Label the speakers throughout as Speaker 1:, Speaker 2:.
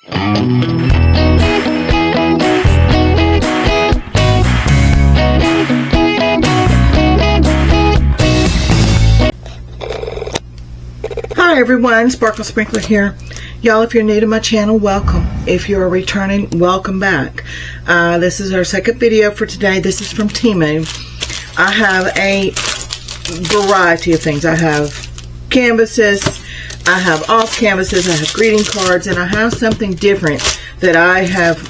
Speaker 1: Hi everyone, Sparkle Sprinkler here. Y'all, if you're new to my channel, welcome. If you're returning, welcome back. This is our second video for today. This is from Temu. I have a variety of things. I have canvases, I have off canvases, I have greeting cards, and I have something different that I have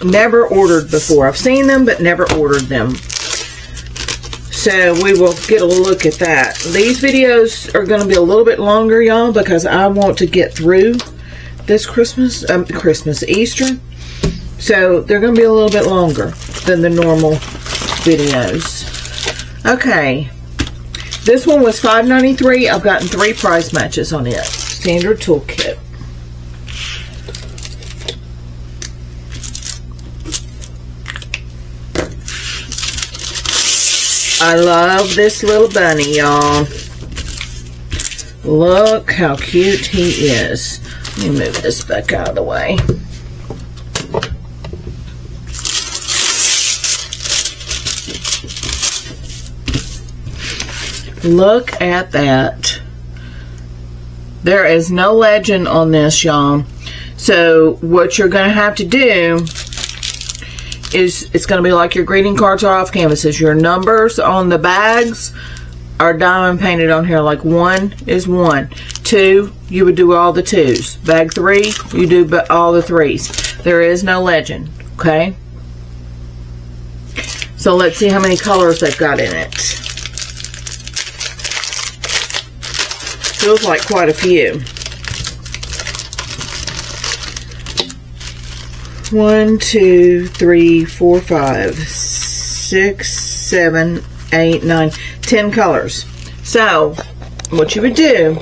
Speaker 1: never ordered before. I've seen them, but never ordered them. So we will get a look at that. These videos are going to be a little bit longer, y'all, because I want to get through this Easter. So they're going to be a little bit longer than the normal videos. Okay. This one was $5.93. I've gotten 3 price matches on it. Standard toolkit. I love this little bunny, y'all. Look how cute he is. Let me move this back out of the way. Look at that. There is no legend on this, y'all. So what you're going to have to do is, it's going to be like your greeting cards are off canvases. Your numbers on the bags are diamond painted on here. Like 1 is 1. 2, you would do all the 2s. Bag 3, you do all the 3s. There is no legend, okay? So let's see how many colors they've got in it. Feels like quite a few. 1, 2, 3, 4, 5, 6, 7, 8, 9, 10 colors. So, what you would do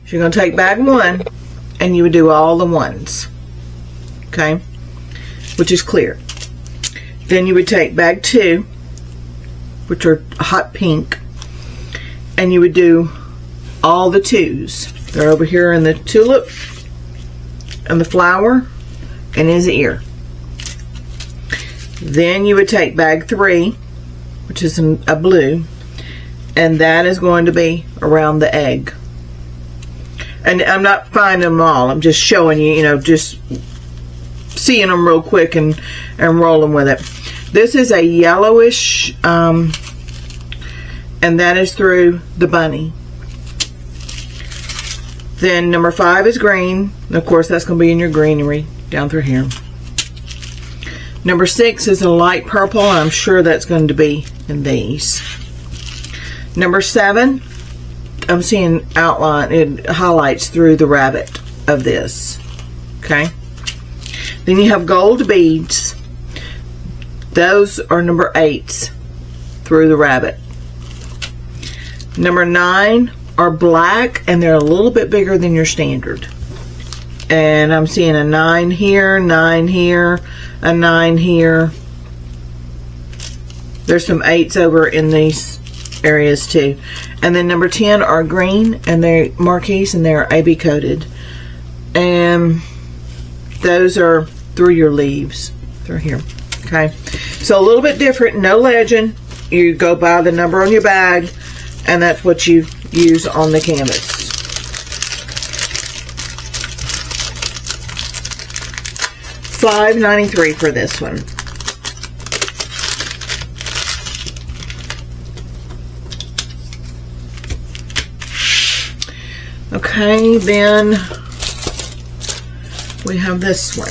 Speaker 1: is you're going to take bag 1 and you would do all the 1s. Okay? Which is clear. Then you would take bag 2, which are hot pink, and you would do all the 2s. They're over here in the tulip and the flower and his ear. Then you would take bag 3, which is a blue, and that is going to be around the egg. And I'm not finding them all. I'm just showing you, just seeing them real quick and rolling with it. This is a yellowish, and that is through the bunny. Then number 5 is green. Of course, that's going to be in your greenery down through here. Number 6 is a light purple. I'm sure that's going to be in these. Number 7, I'm seeing outline, it highlights through the rabbit of this. Okay. Then you have gold beads. Those are number 8s through the rabbit. Number 9 are black, and they're a little bit bigger than your standard. And I'm seeing a 9 here, 9 here, a 9 here. There's some 8s over in these areas too. And then number 10 are green, and they're marquise, and they're AB coated. And those are through your leaves, through here. Okay, so a little bit different, no legend. You go by the number on your bag, and that's what you use on the canvas. $5.93 for this one. Okay, then we have this one.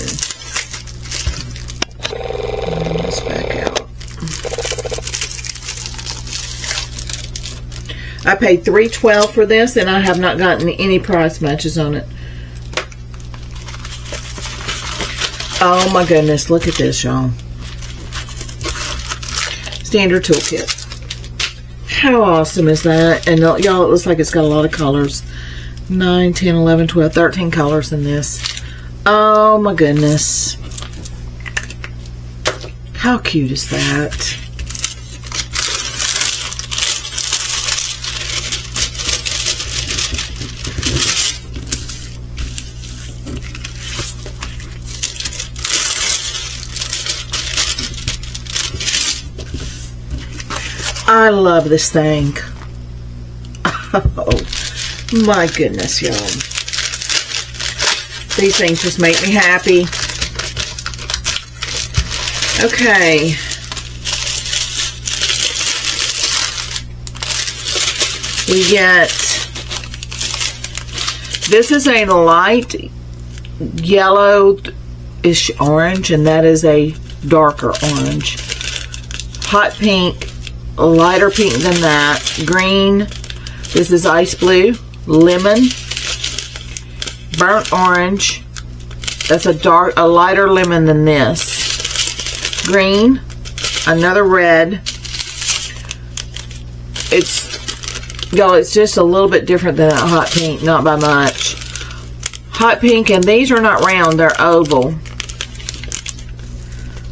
Speaker 1: Bring this back out. I paid $3.12 for this, and I have not gotten any price matches on it. Oh my goodness, look at this, y'all. Standard toolkit. How awesome is that? And y'all, it looks like it's got a lot of colors. 9, 10, 11, 12, 13 colors in this. Oh my goodness. How cute is that? I love this thing. Oh my goodness, y'all. These things just make me happy. Okay. We get, this is a light yellowish orange, and that is a darker orange. Hot pink, lighter pink than that. Green, this is ice blue. Lemon, burnt orange, that's a lighter lemon than this. Green, another red. Y'all, it's just a little bit different than that hot pink, not by much. Hot pink, and these are not round, they're oval.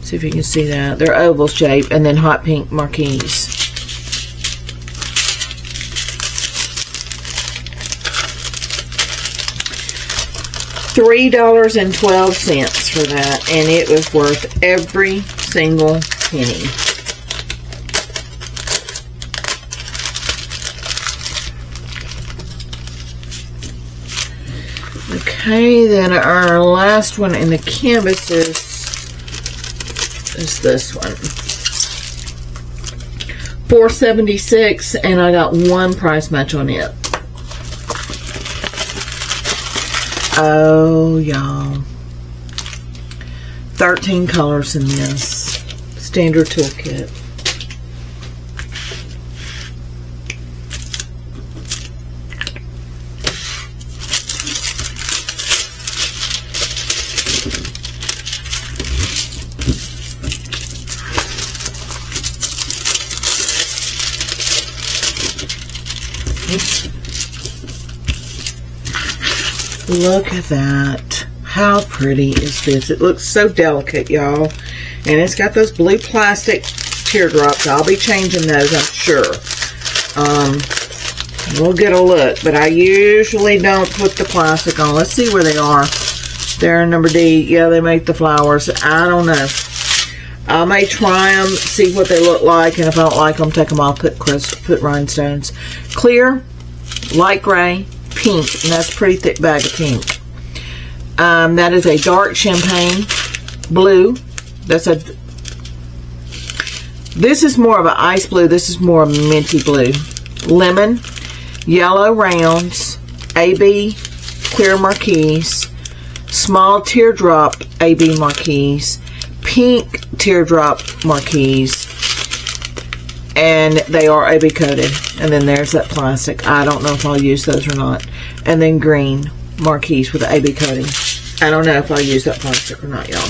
Speaker 1: See if you can see that. They're oval shape, and then hot pink marquise. $3.12 for that, and it was worth every single penny. Okay, then our last one in the canvases is this one. $4.76, and I got one price match on it. Oh, y'all. 13 colors in this. Standard toolkit. Look at that. How pretty is this? It looks so delicate, y'all. And it's got those blue plastic teardrops. I'll be changing those, I'm sure. We'll get a look, but I usually don't put the plastic on. Let's see where they are. They're number D. Yeah, they make the flowers. I don't know. I may try them, see what they look like, and if I don't like them, take them off, put rhinestones. Clear, light gray, pink, and that's a pretty thick bag of pink. That is a dark champagne blue. This is more of an ice blue. This is more of a minty blue. Lemon, yellow rounds, AB clear marquise, small teardrop AB marquise, pink teardrop marquise, and they are AB coated. And then there's that plastic. I don't know if I'll use those or not. And then green marquise with the AB coating. I don't know if I'll use that plastic or not, y'all.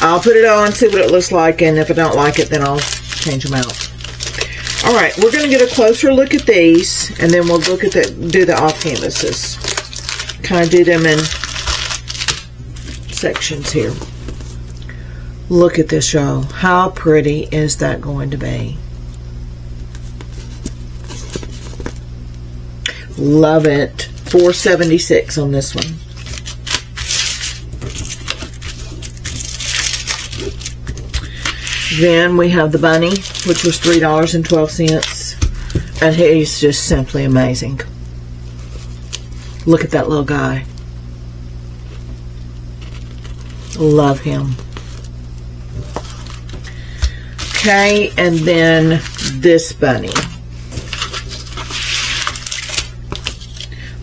Speaker 1: I'll put it on, see what it looks like, and if I don't like it, then I'll change them out. Alright, we're going to get a closer look at these, and then we'll look at do the off canvases. Kind of do them in sections here. Look at this, y'all. How pretty is that going to be? Love it. $4.76 on this one. Then we have the bunny, which was $3.12, and he's just simply amazing. Look at that little guy. Love him. Okay, and then this bunny.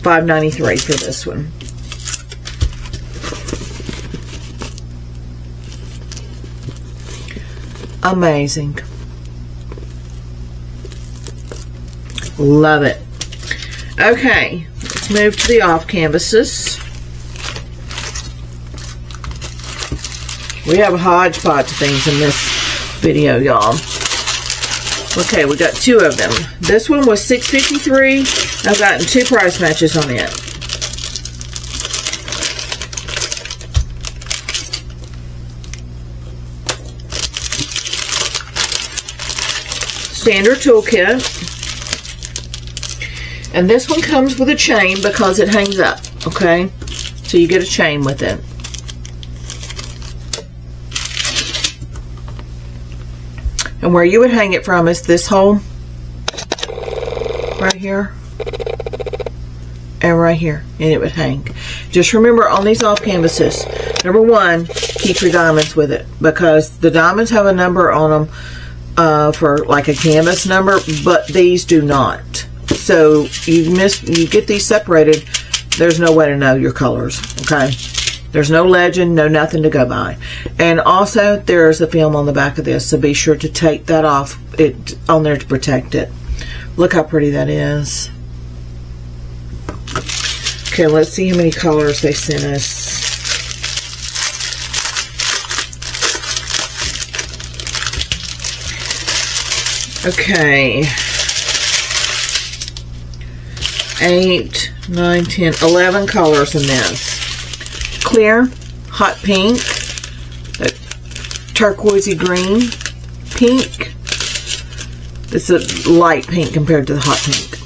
Speaker 1: $5.93 for this one. Amazing. Love it. Okay, let's move to the off canvases. We have a hodgepodge of things in this video, y'all. Okay, we got two of them. This one was $6.53. I've gotten two price matches on it. Standard toolkit. And this one comes with a chain because it hangs up, okay? So you get a chain with it. And where you would hang it from is this hole right here, and right here, and it would hang. Just remember on these off canvases, number one, keep your diamonds with it, because the diamonds have a number on them for like a canvas number, but these do not. So you get these separated, there's no way to know your colors, okay? There's no legend, no nothing to go by. And also, there's a film on the back of this, so be sure to take that off on there to protect it. Look how pretty that is. Okay, let's see how many colors they sent us. Okay. 8, 9, 10, 11 colors in this. Clear, hot pink, turquoisey green, pink. It's a light pink compared to the hot pink.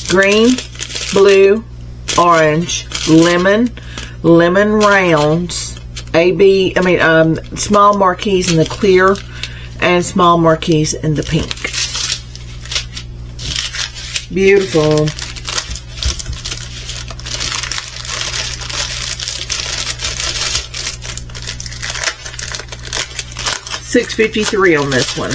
Speaker 1: Green, blue, orange, lemon rounds, small marquise in the clear, and small marquise in the pink. Beautiful. $6.53 on this one.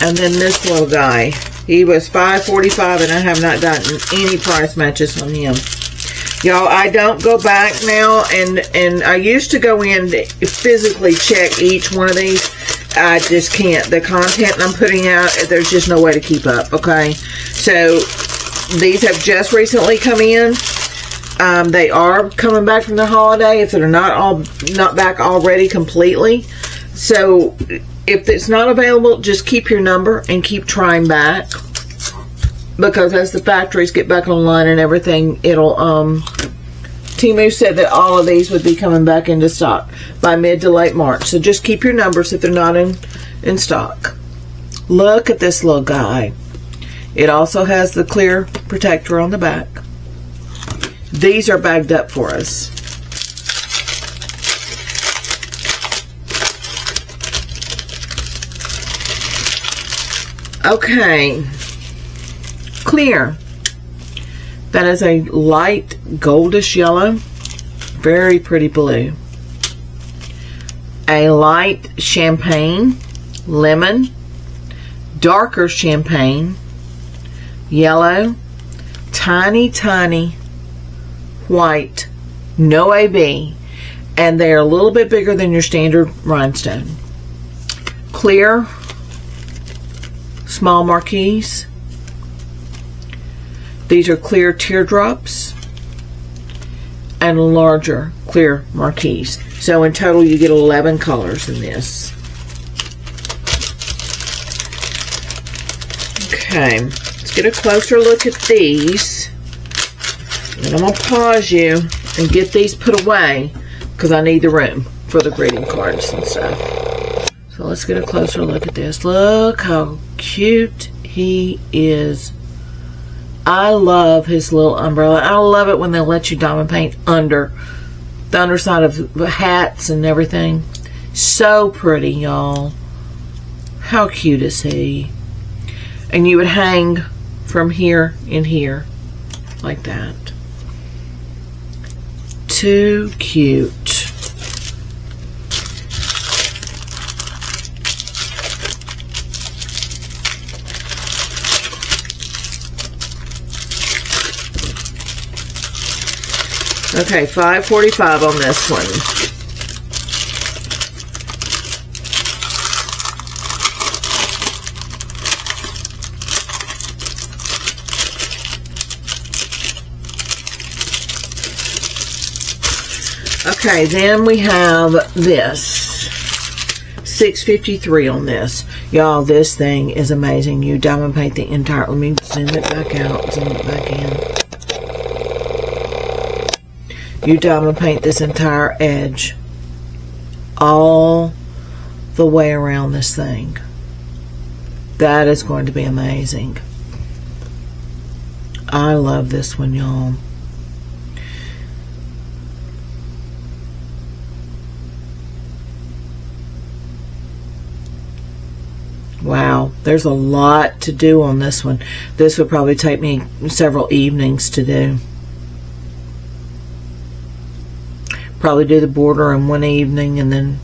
Speaker 1: And then this little guy, he was $5.45, and I have not gotten any price matches on him. Y'all, I don't go back now, and I used to go in to physically check each one of these. I just can't. The content I'm putting out, there's just no way to keep up, okay? So, these have just recently come in. They are coming back from the holiday if they're not back already completely. So if it's not available, just keep your number and keep trying back, because as the factories get back online and everything, it'll Temu said that all of these would be coming back into stock by mid to late March. So just keep your numbers if they're not in stock. Look at this little guy. It also has the clear protector on the back. These are bagged up for us. Okay. Clear. That is a light goldish yellow. Very pretty blue. A light champagne, lemon, darker champagne, yellow, tiny white, no AB, and they're a little bit bigger than your standard rhinestone. Clear, small marquise. These are clear teardrops and larger clear marquise. So in total you get 11 colors in this. Okay, let's get a closer look at these. And I'm going to pause you and get these put away because I need the room for the greeting cards and stuff. So let's get a closer look at this. Look how cute he is. I love his little umbrella. I love it when they let you diamond paint under the underside of hats and everything. So pretty, y'all. How cute is he? And you would hang from here and here like that. Too cute. Okay, $5.45 on this one. Okay, then we have this. $6.53 on this. Y'all, this thing is amazing. You diamond paint the entire... Let me zoom it back out, zoom it back in. You diamond paint this entire edge all the way around this thing. That is going to be amazing. I love this one, y'all. There's a lot to do on this one. This would probably take me several evenings to do. Probably do the border in one evening, and then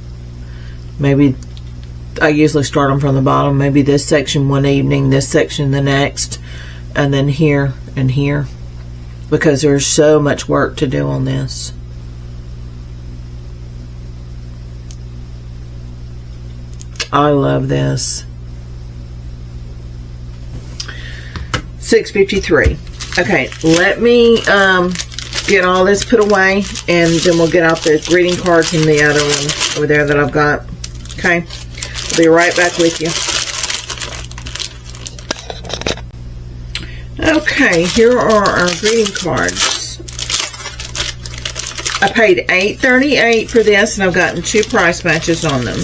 Speaker 1: maybe I usually start them from the bottom. Maybe this section one evening, this section the next, and then here and here, because there's so much work to do on this. I love this. $6.53. Okay, let me get all this put away, and then we'll get out the greeting cards and the other one over there that I've got. Okay, I'll be right back with you. Okay, here are our greeting cards. I paid $8.38 for this, and I've gotten 2 price matches on them.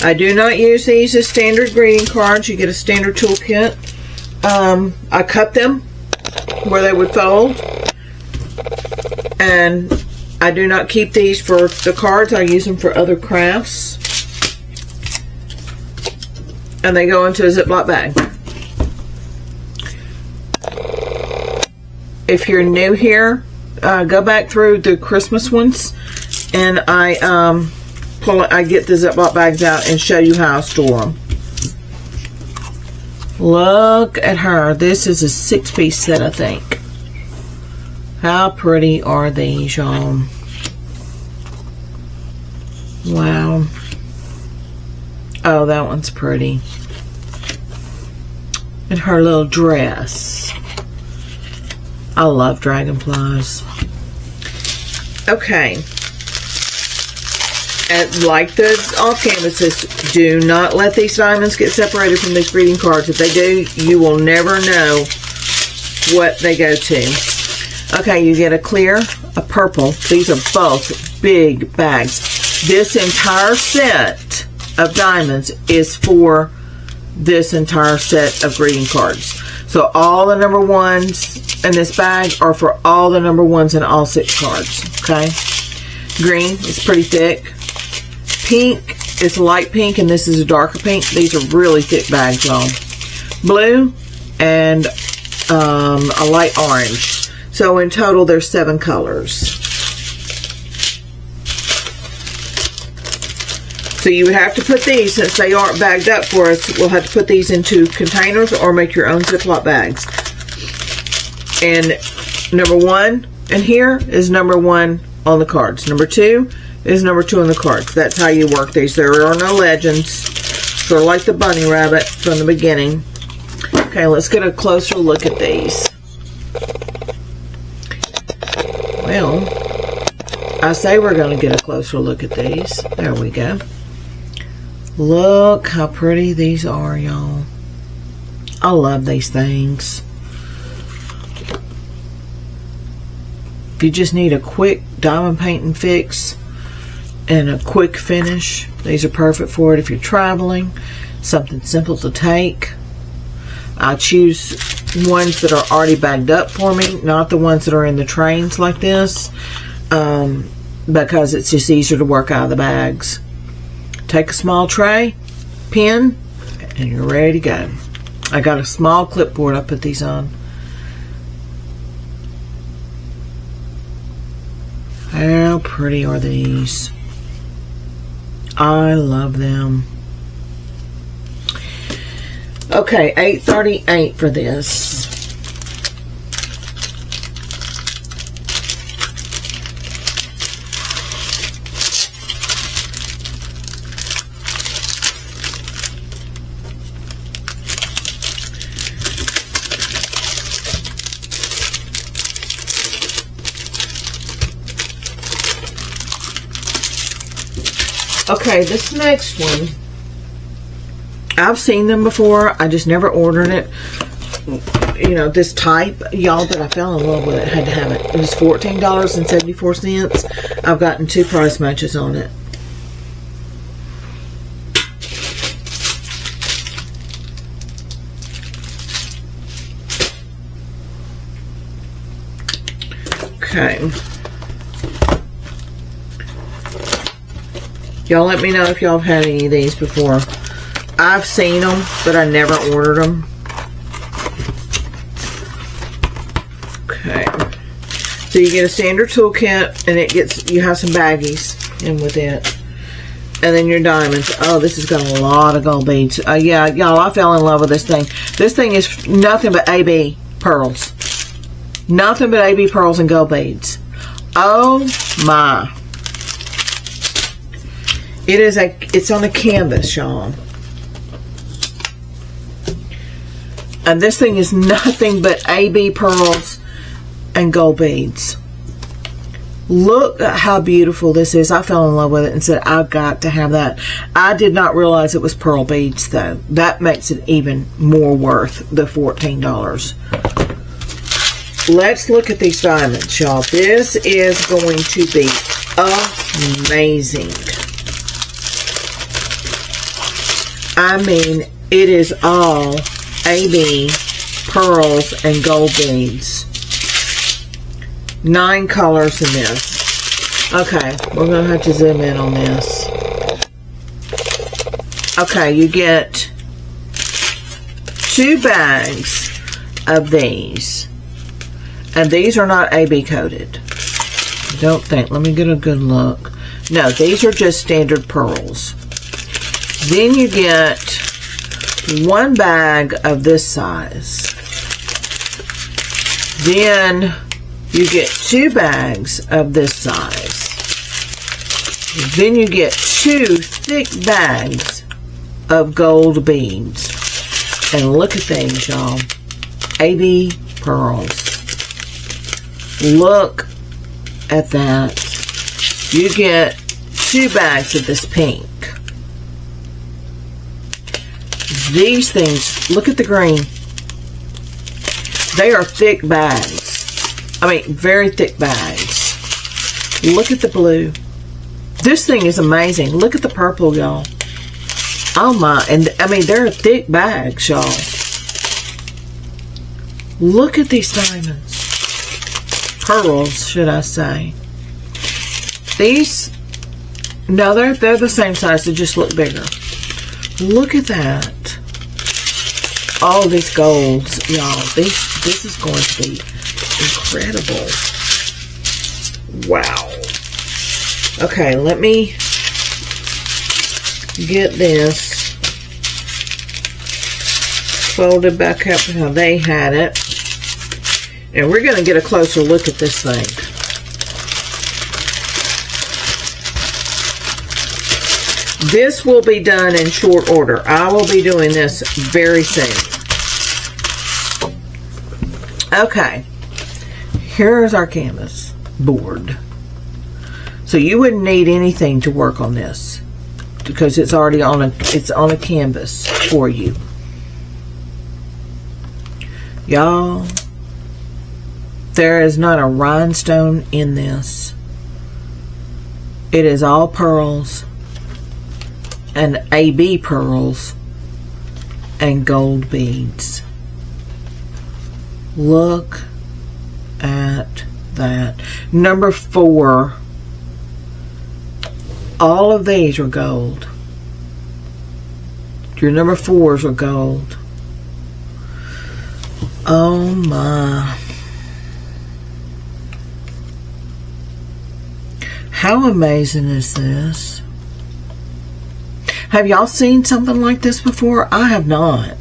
Speaker 1: I do not use these as standard greeting cards. You get a standard toolkit. I cut them where they would fold, and I do not keep these for the cards. I use them for other crafts, and they go into a Ziploc bag. If you're new here, go back through the Christmas ones, and I get the Ziploc bags out and show you how I store them. Look at her. This is a 6-piece set, I think. How pretty are these, y'all? Wow. Oh, that one's pretty. And her little dress. I love dragonflies. Okay. And like the off canvases, do not let these diamonds get separated from these greeting cards. If they do, you will never know what they go to. Okay, you get a clear, a purple. These are both big bags. This entire set of diamonds is for this entire set of greeting cards. So all the number ones in this bag are for all the number ones in all 6 cards. Okay, green is pretty thick. Pink is light pink, and this is a darker pink. These are really thick bags, y'all. Blue and a light orange. So in total, there's 7 colors. So you would have to put these, since they aren't bagged up for us, we'll have to put these into containers or make your own Ziploc bags. And number 1 in here is number 1 on the cards. Number 2 is number 2 on the cards. That's how you work these. There are no legends. Sort of like the bunny rabbit from the beginning. Okay, let's get a closer look at these. Well, I say we're going to get a closer look at these. There we go. Look how pretty these are, y'all. I love these things. If you just need a quick diamond painting fix and a quick finish, these are perfect for it. If you're traveling, something simple to take. I choose ones that are already bagged up for me, not the ones that are in the trains like this, because it's just easier to work out of the bags. Take a small tray, pen, and you're ready to go. I got a small clipboard I put these on. How pretty are these? I love them. Okay, $8.38 for this. Okay, this next one, I've seen them before. I just never ordered it. You know, this type, y'all, but I fell in love with it. Had to have it. It was $14.74. I've gotten 2 price matches on it. Okay. Y'all let me know if y'all have had any of these before. I've seen them, but I never ordered them. Okay. So you get a standard toolkit, and you have some baggies in with it. And then your diamonds. Oh, this has got a lot of gold beads. Yeah, y'all, I fell in love with this thing. This thing is nothing but AB pearls. Nothing but AB pearls and gold beads. Oh my. It's on a canvas, y'all. And this thing is nothing but AB pearls and gold beads. Look at how beautiful this is. I fell in love with it and said, I've got to have that. I did not realize it was pearl beads, though. That makes it even more worth the $14. Let's look at these diamonds, y'all. This is going to be amazing. I mean, it is all AB pearls and gold beads. 9 colors in this. Okay, we're going to have to zoom in on this. Okay, you get 2 bags of these. And these are not AB coated. I don't think. Let me get a good look. No, these are just standard pearls. Then you get 1 bag of this size. Then you get 2 bags of this size. Then you get 2 thick bags of gold beads. And look at these, y'all. AB pearls. Look at that. You get 2 bags of this pink. These things, look at the green. They are thick bags. I mean, very thick bags. Look at the blue. This thing is amazing. Look at the purple, y'all. Oh my, and I mean, they're thick bags, y'all. Look at these diamonds. Pearls, should I say. These, no, they're the same size, they just look bigger. Look at that. All these golds, y'all. This is going to be incredible. Wow. Okay, let me get this folded back up how they had it. And we're going to get a closer look at this thing. This will be done in short order. I will be doing this very soon. Okay. Here's our canvas board. So you wouldn't need anything to work on this because it's already on a canvas for you. Y'all, there is not a rhinestone in this. It is all pearls and AB pearls and gold beads. Look at that. Number 4. All of these are gold. Your number 4s are gold. Oh my. How amazing is this? Have y'all seen something like this before? I have not.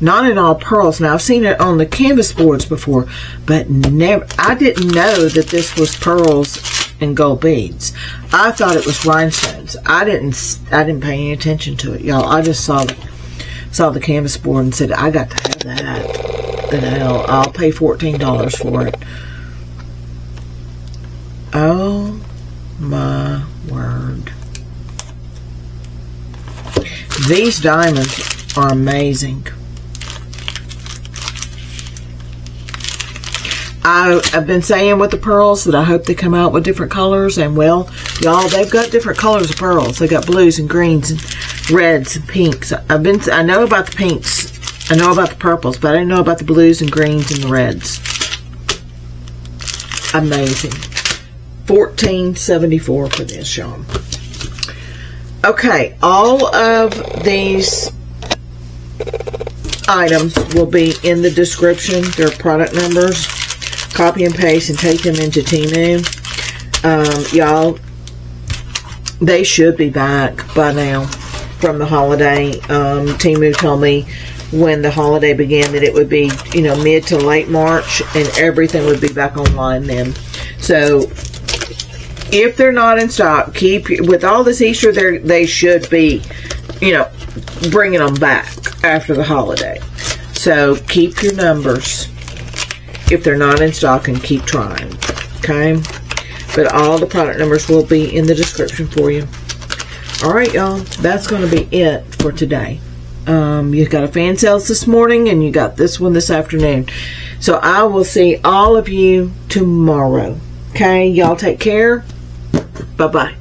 Speaker 1: Not in all pearls. Now, I've seen it on the canvas boards before, but never. I didn't know that this was pearls and gold beads. I thought it was rhinestones. I didn't pay any attention to it, y'all. I just saw the canvas board and said, I got to have that. And I'll pay $14 for it. Oh my word. These diamonds are amazing. I've been saying with the pearls that I hope they come out with different colors, and well, y'all, they've got different colors of pearls. They got blues and greens and reds and pinks. I know about the pinks. I know about the purples, but I didn't know about the blues and greens and the reds. Amazing. $14.74 for this, y'all. Okay, all of these items will be in the description. Their product numbers. Copy and paste and take them into Temu. Y'all, they should be back by now from the holiday. Temu told me when the holiday began that it would be, you know, mid to late March, and everything would be back online then. So if they're not in stock, with all this Easter, they should be, you know, bringing them back after the holiday. So keep your numbers if they're not in stock and keep trying. Okay, but all the product numbers will be in the description for you. All right, y'all, that's going to be it for today. You got a fan sales this morning, and you got this one this afternoon. So I will see all of you tomorrow. Okay, y'all take care. Bye-bye.